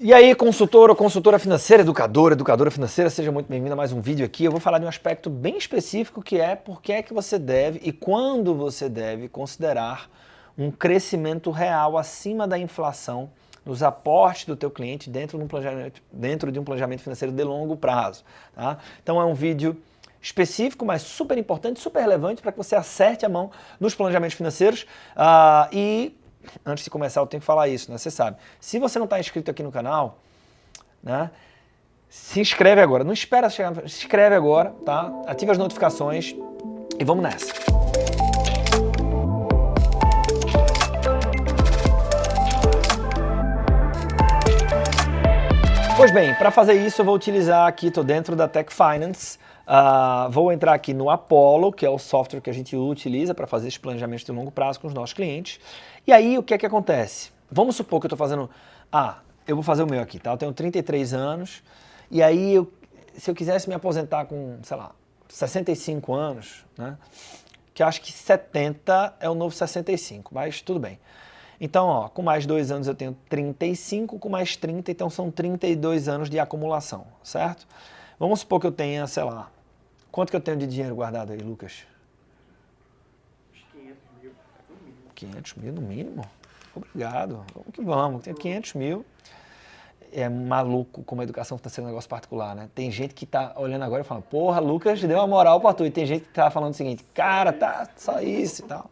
E aí, consultor ou consultora financeira, educadora financeira, seja muito bem-vindo a mais um vídeo aqui. Eu vou falar de um aspecto bem específico que é por que é que você deve e quando você deve considerar um crescimento real acima da inflação nos aportes do teu cliente dentro de um planejamento financeiro de longo prazo. Tá? Então é um vídeo específico, mas super importante, super relevante para que você acerte a mão nos planejamentos financeiros e antes de começar, eu tenho que falar isso, né? Você sabe. Se você não está inscrito aqui no canal, né? Se inscreve agora. Não espera chegar. Se inscreve agora, tá? Ativa as notificações e vamos nessa. Pois bem, para fazer isso eu vou utilizar aqui, estou dentro da Tech Finance, vou entrar aqui no Apollo, que é o software que a gente utiliza para fazer esse planejamento de longo prazo com os nossos clientes. E aí o que é que acontece? Vamos supor que eu estou fazendo, eu vou fazer o meu aqui, tá? Eu tenho 33 anos e aí se eu quisesse me aposentar com, sei lá, 65 anos, né? Que eu acho que 70 é o novo 65, mas tudo bem. Então, ó, com mais 2 anos eu tenho 35, com mais 30, então são 32 anos de acumulação, certo? Vamos supor que eu tenha, sei lá, quanto que eu tenho de dinheiro guardado aí, Lucas? Uns 500 mil, no mínimo. 500 mil no mínimo? Obrigado, vamos que vamos, tenho 500 mil. É maluco como a educação está sendo um negócio particular, né? Tem gente que tá olhando agora e falando, porra, Lucas deu uma moral pra tu. E tem gente que tá falando o seguinte, cara, tá só isso e tal.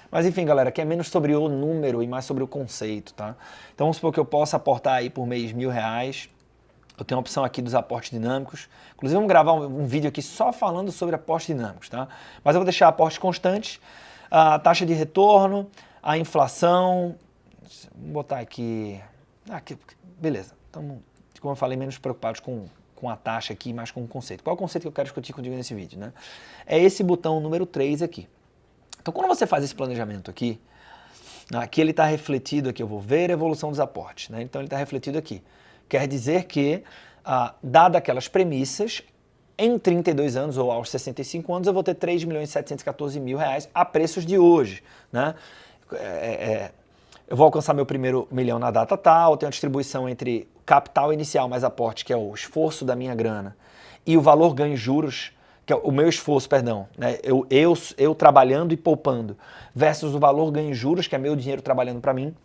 Mas enfim, galera, que é menos sobre o número e mais sobre o conceito, tá? Então vamos supor que eu possa aportar aí por mês R$1.000. Eu tenho a opção aqui dos aportes dinâmicos. Inclusive vamos gravar um vídeo aqui só falando sobre aportes dinâmicos, tá? Mas eu vou deixar aportes constantes, a taxa de retorno, a inflação. Vamos botar aqui... beleza. Então, como eu falei, menos preocupados com a taxa aqui, mais com o conceito. Qual é o conceito que eu quero discutir contigo nesse vídeo, né? É esse botão número 3 aqui. Então, quando você faz esse planejamento aqui ele está refletido aqui, eu vou ver a evolução dos aportes, né? Então ele está refletido aqui. Quer dizer que, dada aquelas premissas, em 32 anos ou aos 65 anos, eu vou ter R$3.714.000 a preços de hoje, né? Eu vou alcançar meu primeiro milhão na data tal, tenho a distribuição entre capital inicial mais aporte, que é o esforço da minha grana, e o valor ganho em juros, que é o meu esforço, perdão, né? Eu trabalhando e poupando, versus o valor ganho em juros, que é meu dinheiro trabalhando para mim.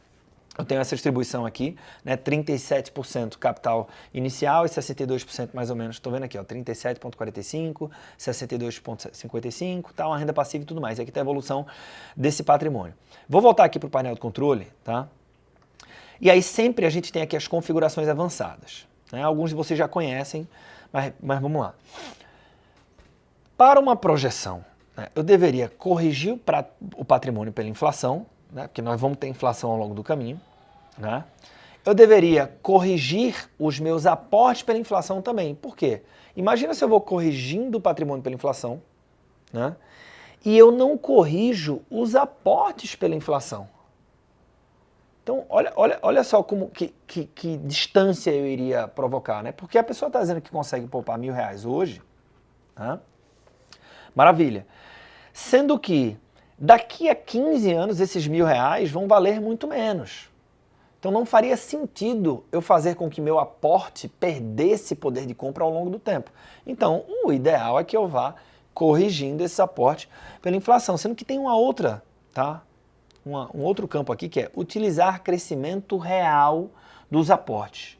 Eu tenho essa distribuição aqui, né? 37% capital inicial e 62% mais ou menos. Estou vendo aqui, ó, 37,45, 62,55, tá? Uma renda passiva e tudo mais. E aqui está a evolução desse patrimônio. Vou voltar aqui para o painel de controle, tá? E aí sempre a gente tem aqui as configurações avançadas, né? Alguns de vocês já conhecem, mas vamos lá. Para uma projeção, né, eu deveria corrigir o patrimônio pela inflação, né, porque nós vamos ter inflação ao longo do caminho. Né? Eu deveria corrigir os meus aportes pela inflação também. Por quê? Imagina se eu vou corrigindo o patrimônio pela inflação, né, e eu não corrijo os aportes pela inflação. Então, olha só que distância eu iria provocar, né? Porque a pessoa está dizendo que consegue poupar R$1.000 hoje, né? Maravilha. Sendo que daqui a 15 anos esses R$1.000 vão valer muito menos. Então não faria sentido eu fazer com que meu aporte perdesse poder de compra ao longo do tempo. Então o ideal é que eu vá corrigindo esse aporte pela inflação, sendo que tem uma outra, tá? Um outro campo aqui que é utilizar crescimento real dos aportes.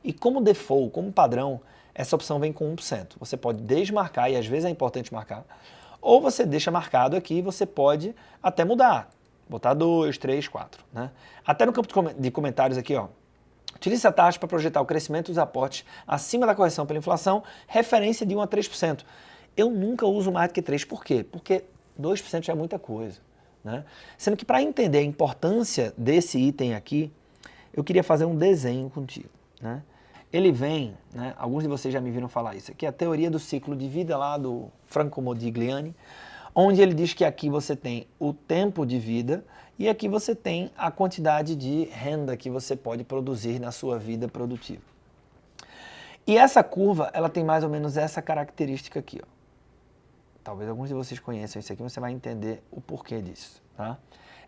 E como default, como padrão, essa opção vem com 1%. Você pode desmarcar, e às vezes é importante marcar, ou você deixa marcado aqui e você pode até mudar. Botar 2, 3, 4. Né? Até no campo de comentários aqui, ó. Utilize a taxa para projetar o crescimento dos aportes acima da correção pela inflação, referência de 1 a 3%. Eu nunca uso mais do que 3%. Por quê? Porque 2% já é muita coisa. Né? Sendo que para entender a importância desse item aqui, eu queria fazer um desenho contigo. Né? Ele vem, né, alguns de vocês já me viram falar isso, aqui é a teoria do ciclo de vida lá do Franco Modigliani, onde ele diz que aqui você tem o tempo de vida e aqui você tem a quantidade de renda que você pode produzir na sua vida produtiva. E essa curva, ela tem mais ou menos essa característica aqui, ó. Talvez alguns de vocês conheçam isso aqui, você vai entender o porquê disso, tá?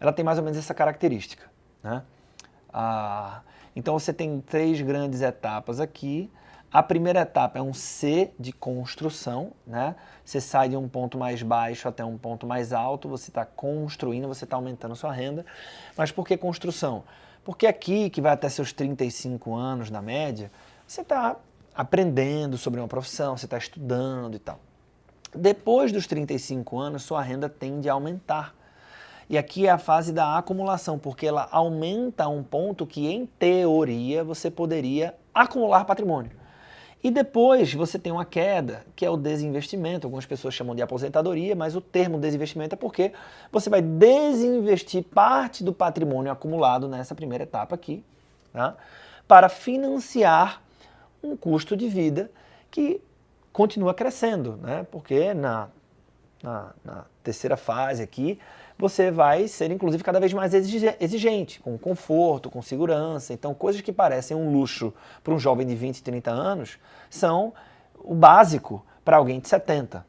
Ela tem mais ou menos essa característica, né? Então você tem 3 grandes etapas aqui. A primeira etapa é um C de construção, né? Você sai de um ponto mais baixo até um ponto mais alto, você está construindo, você está aumentando a sua renda. Mas por que construção? Porque aqui, que vai até seus 35 anos na média, você está aprendendo sobre uma profissão, você está estudando e tal. Depois dos 35 anos, sua renda tende a aumentar. E aqui é a fase da acumulação, porque ela aumenta a um ponto que, em teoria, você poderia acumular patrimônio. E depois você tem uma queda, que é o desinvestimento. Algumas pessoas chamam de aposentadoria, mas o termo desinvestimento é porque você vai desinvestir parte do patrimônio acumulado nessa primeira etapa aqui, tá? Para financiar um custo de vida que continua crescendo, né? Porque na terceira fase aqui, você vai ser, inclusive, cada vez mais exigente, com conforto, com segurança. Então, coisas que parecem um luxo para um jovem de 20, 30 anos, são o básico para alguém de 70.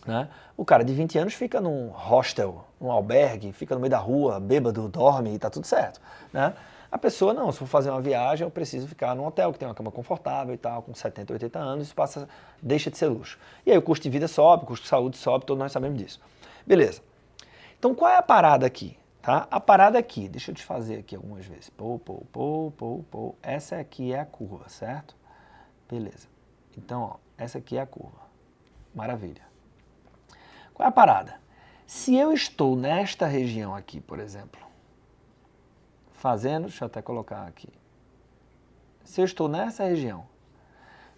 Né? O cara de 20 anos fica num hostel, num albergue, fica no meio da rua, bêbado, dorme e está tudo certo. Né? A pessoa, não, se for fazer uma viagem, eu preciso ficar num hotel que tem uma cama confortável e tal, com 70, 80 anos, isso deixa de ser luxo. E aí o custo de vida sobe, o custo de saúde sobe, todos nós sabemos disso. Beleza. Então, qual é a parada aqui? Tá? A parada aqui, deixa eu te fazer aqui algumas vezes. Essa aqui é a curva, certo? Beleza. Então, ó, essa aqui é a curva. Maravilha. Qual é a parada? Se eu estou nesta região aqui, por exemplo, fazendo, deixa eu até colocar aqui. Se eu estou nessa região,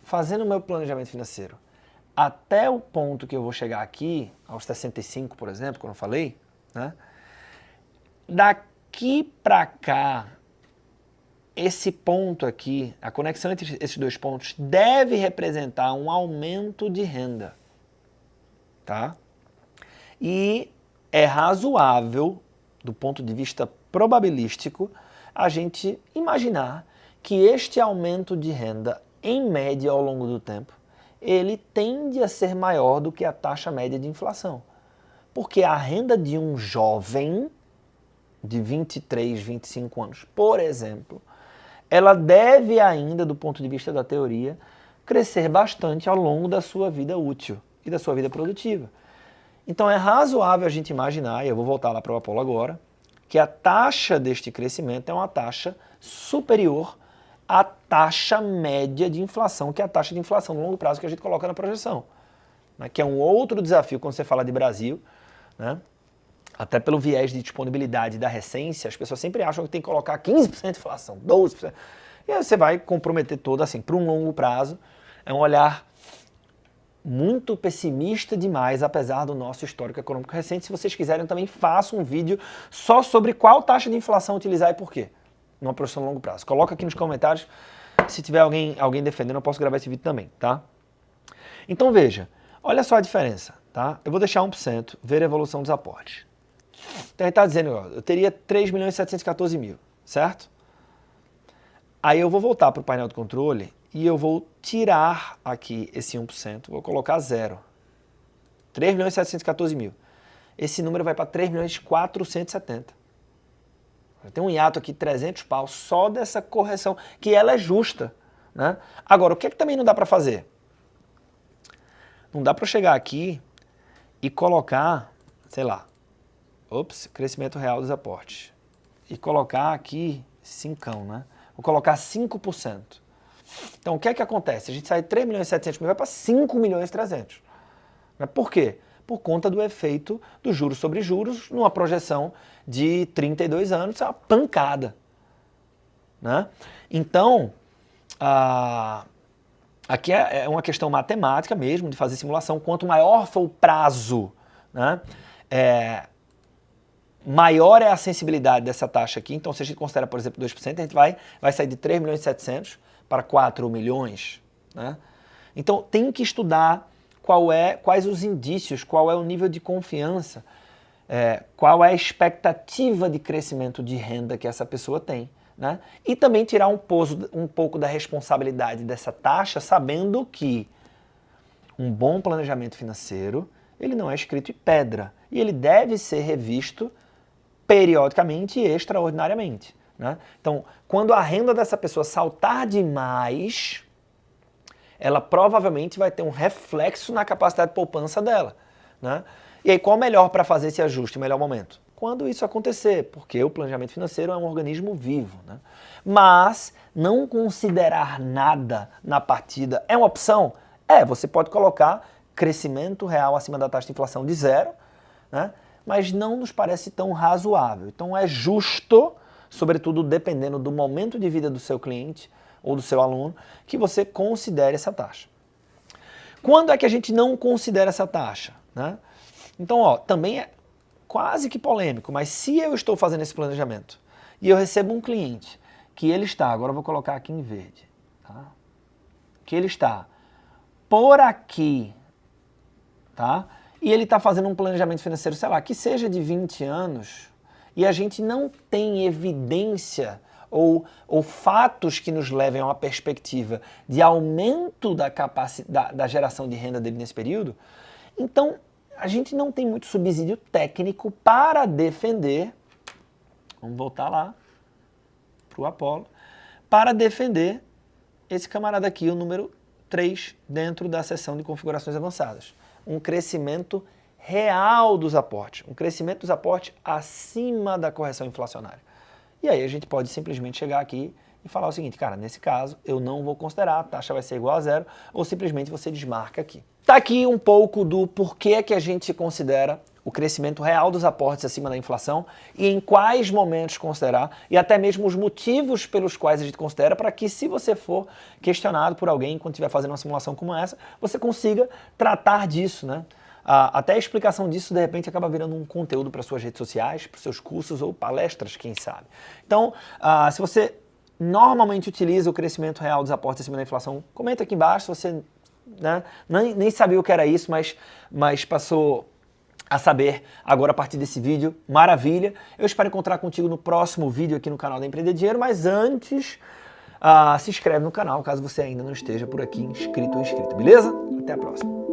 fazendo o meu planejamento financeiro, até o ponto que eu vou chegar aqui, aos 65, por exemplo, quando eu falei, né? Daqui para cá, esse ponto aqui, a conexão entre esses dois pontos deve representar um aumento de renda, tá? E é razoável, do ponto de vista probabilístico, a gente imaginar que este aumento de renda, em média ao longo do tempo, ele tende a ser maior do que a taxa média de inflação. Porque a renda de um jovem de 23, 25 anos, por exemplo, ela deve ainda, do ponto de vista da teoria, crescer bastante ao longo da sua vida útil e da sua vida produtiva. Então é razoável a gente imaginar, e eu vou voltar lá para o Apollo agora, que a taxa deste crescimento é uma taxa superior à taxa média de inflação, que é a taxa de inflação no longo prazo que a gente coloca na projeção. Né? Que é um outro desafio quando você fala de Brasil, né? Até pelo viés de disponibilidade da recência, as pessoas sempre acham que tem que colocar 15% de inflação, 12%. E aí você vai comprometer todo assim, para um longo prazo. É um olhar muito pessimista demais, apesar do nosso histórico econômico recente. Se vocês quiserem, também faço um vídeo só sobre qual taxa de inflação utilizar e por quê, numa projeção a longo prazo. Coloca aqui nos comentários, se tiver alguém defendendo, eu posso gravar esse vídeo também, tá? Então veja, olha só a diferença, tá? Eu vou deixar 1%, ver a evolução dos aportes. Então ele está dizendo, ó, eu teria 3.714.000, certo? Aí eu vou voltar para o painel de controle e eu vou tirar aqui esse 1%, vou colocar 0. 3.714.000. Esse número vai para 3.470. Tem um hiato aqui, 300 pau, só dessa correção, que ela é justa. Né? Agora, o que também não dá para fazer? Não dá para chegar aqui e colocar, sei lá, crescimento real dos aportes. E colocar aqui 5, né? Vou colocar 5%. Então, o que é que acontece? A gente sai de 3.700.000, vai para 5.300.000. Por quê? Por conta do efeito do juros sobre juros, numa projeção de 32 anos, isso é uma pancada. Né? Então, aqui é uma questão matemática mesmo, de fazer simulação. Quanto maior for o prazo, né, maior é a sensibilidade dessa taxa aqui. Então, se a gente considera, por exemplo, 2%, a gente vai sair de 3.700.000 para 4 milhões. Né? Então, tem que estudar quais os indícios, qual é o nível de confiança, qual é a expectativa de crescimento de renda que essa pessoa tem. Né? E também tirar um pouco da responsabilidade dessa taxa, sabendo que um bom planejamento financeiro, ele não é escrito em pedra. E ele deve ser revisto periodicamente e extraordinariamente. né? Então, quando a renda dessa pessoa saltar demais, ela provavelmente vai ter um reflexo na capacidade de poupança dela, né? E aí, qual o melhor para fazer esse ajuste, o melhor momento? Quando isso acontecer, porque o planejamento financeiro é um organismo vivo, né? Mas não considerar nada na partida é uma opção? Você pode colocar crescimento real acima da taxa de inflação de 0, né? Mas não nos parece tão razoável. Então é justo, sobretudo dependendo do momento de vida do seu cliente ou do seu aluno, que você considere essa taxa. Quando é que a gente não considera essa taxa, né? Então, também é quase que polêmico, mas se eu estou fazendo esse planejamento e eu recebo um cliente que ele está, agora eu vou colocar aqui em verde, tá? Que ele está por aqui, tá? E ele está fazendo um planejamento financeiro, sei lá, que seja de 20 anos, e a gente não tem evidência ou fatos que nos levem a uma perspectiva de aumento da geração de renda dele nesse período, então a gente não tem muito subsídio técnico para defender, vamos voltar lá para o Apolo, para defender esse camarada aqui, o número 3, dentro da seção de configurações avançadas. Um crescimento real dos aportes, um crescimento dos aportes acima da correção inflacionária. E aí a gente pode simplesmente chegar aqui e falar o seguinte, cara, nesse caso eu não vou considerar, a taxa vai ser igual a 0, ou simplesmente você desmarca aqui. Tá aqui um pouco do porquê que a gente considera o crescimento real dos aportes acima da inflação e em quais momentos considerar e até mesmo os motivos pelos quais a gente considera para que, se você for questionado por alguém quando estiver fazendo uma simulação como essa, você consiga tratar disso, né? Até a explicação disso, de repente, acaba virando um conteúdo para suas redes sociais, para os seus cursos ou palestras, quem sabe. Então, se você normalmente utiliza o crescimento real dos aportes acima da inflação, comenta aqui embaixo se você, né, nem sabia o que era isso, mas passou a saber agora a partir desse vídeo. Maravilha! Eu espero encontrar contigo no próximo vídeo aqui no canal da Empreender Dinheiro, mas antes, se inscreve no canal caso você ainda não esteja por aqui inscrito ou inscrito, beleza? Até a próxima!